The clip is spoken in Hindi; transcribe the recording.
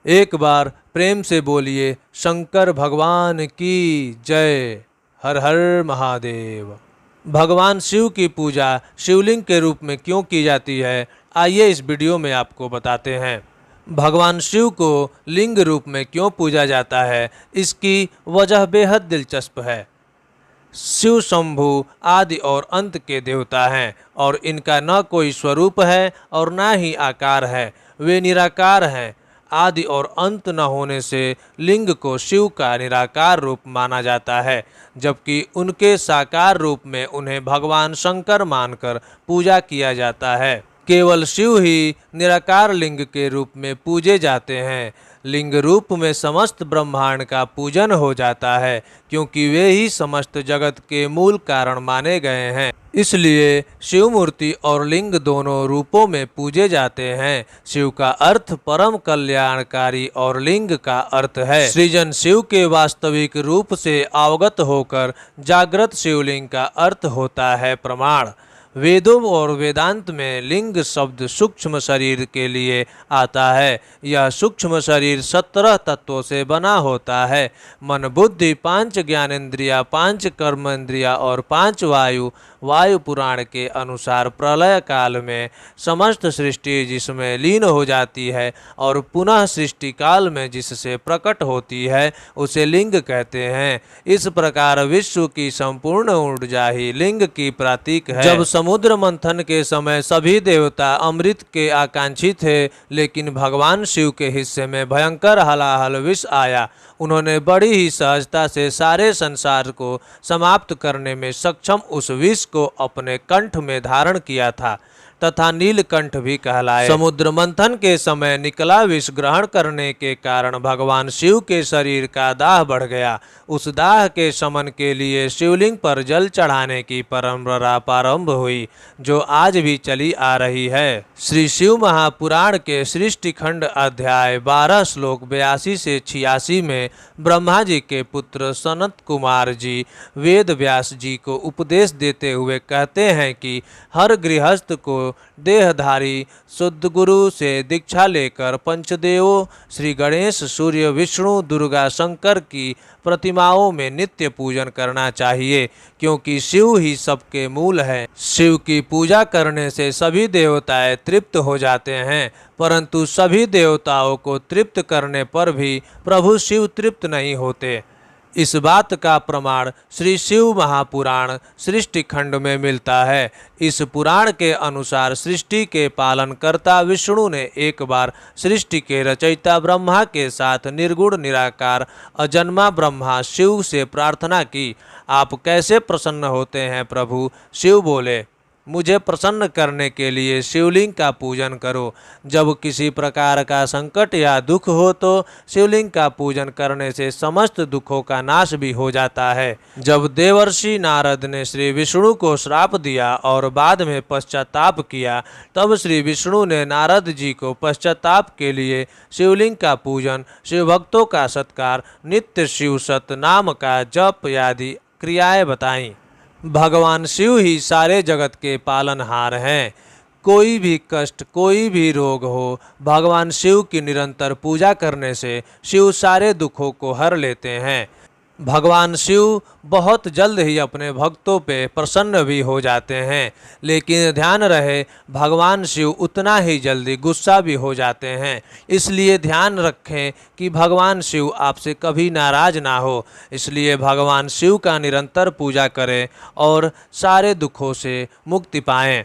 एक बार प्रेम से बोलिए शंकर भगवान की जय। हर हर महादेव। भगवान शिव की पूजा शिवलिंग के रूप में क्यों की जाती है, आइए इस वीडियो में आपको बताते हैं। भगवान शिव को लिंग रूप में क्यों पूजा जाता है, इसकी वजह बेहद दिलचस्प है। शिव शंभु आदि और अंत के देवता हैं और इनका न कोई स्वरूप है और न ही आकार है। वे निराकार हैं। आदि और अंत न होने से लिंग को शिव का निराकार रूप माना जाता है, जबकि उनके साकार रूप में उन्हें भगवान शंकर मानकर पूजा किया जाता है। केवल शिव ही निराकार लिंग के रूप में पूजे जाते हैं। लिंग रूप में समस्त ब्रह्मांड का पूजन हो जाता है, क्योंकि वे ही समस्त जगत के मूल कारण माने गए हैं। इसलिए शिव मूर्ति और लिंग दोनों रूपों में पूजे जाते हैं। शिव का अर्थ परम कल्याणकारी और लिंग का अर्थ है सृजन। शिव के वास्तविक रूप से अवगत होकर जागृत शिवलिंग का अर्थ होता है प्रमाण। वेदों और वेदांत में लिंग शब्द सूक्ष्म शरीर के लिए आता है। यह सूक्ष्म शरीर 17 तत्वों से बना होता है। मन, बुद्धि, 5 ज्ञानेंद्रिया, 5 कर्मेंद्रिया और 5 वायु। वायु पुराण के अनुसार प्रलय काल में समस्त सृष्टि जिसमें लीन हो जाती है और पुनः सृष्टि काल में जिससे प्रकट होती है, उसे लिंग कहते हैं। इस प्रकार विश्व की संपूर्ण ऊर्जा ही लिंग की प्रतीक है। जब समुद्र मंथन के समय सभी देवता अमृत के आकांक्षी थे, लेकिन भगवान शिव के हिस्से में भयंकर हलाहल विष आया। उन्होंने बड़ी ही सहजता से सारे संसार को समाप्त करने में सक्षम उस विष को अपने कंठ में धारण किया था तथा नीलकंठ भी कहलाए। समुद्र मंथन के समय निकला विष ग्रहण करने के कारण भगवान शिव के शरीर का दाह बढ़ गया। उस दाह के शमन के लिए शिवलिंग पर जल चढ़ाने की परंपरा प्रारंभ हुई, जो आज भी चली आ रही है। श्री शिव महापुराण के सृष्टि खंड अध्याय 12 श्लोक 82 से 86 में ब्रह्मा जी के पुत्र सनत कुमार जी वेद व्यास जी को उपदेश देते हुए कहते हैं कि हर गृहस्थ को देहधारी शुद्ध गुरु से दीक्षा लेकर पंचदेवों श्री गणेश, सूर्य, विष्णु, दुर्गा, शंकर की प्रतिमाओं में नित्य पूजन करना चाहिए, क्योंकि शिव ही सबके मूल है। शिव की पूजा करने से सभी देवताएं तृप्त हो जाते हैं, परंतु सभी देवताओं को तृप्त करने पर भी प्रभु शिव तृप्त नहीं होते। इस बात का प्रमाण श्री शिव महापुराण सृष्टि खंड में मिलता है। इस पुराण के अनुसार सृष्टि के पालनकर्ता विष्णु ने एक बार सृष्टि के रचयिता ब्रह्मा के साथ निर्गुण निराकार अजन्मा ब्रह्मा शिव से प्रार्थना की, आप कैसे प्रसन्न होते हैं प्रभु? शिव बोले, मुझे प्रसन्न करने के लिए शिवलिंग का पूजन करो। जब किसी प्रकार का संकट या दुख हो तो शिवलिंग का पूजन करने से समस्त दुखों का नाश भी हो जाता है। जब देवर्षि नारद ने श्री विष्णु को श्राप दिया और बाद में पश्चाताप किया, तब श्री विष्णु ने नारद जी को पश्चाताप के लिए शिवलिंग का पूजन, शिव भक्तों का सत्कार, नित्य शिव सत नाम का जप आदि क्रियाएं बताईं। भगवान शिव ही सारे जगत के पालनहार हैं। कोई भी कष्ट, कोई भी रोग हो, भगवान शिव की निरंतर पूजा करने से शिव सारे दुखों को हर लेते हैं। भगवान शिव बहुत जल्द ही अपने भक्तों पे प्रसन्न भी हो जाते हैं, लेकिन ध्यान रहे भगवान शिव उतना ही जल्दी गुस्सा भी हो जाते हैं। इसलिए ध्यान रखें कि भगवान शिव आपसे कभी नाराज ना हो। इसलिए भगवान शिव का निरंतर पूजा करें और सारे दुखों से मुक्ति पाएं।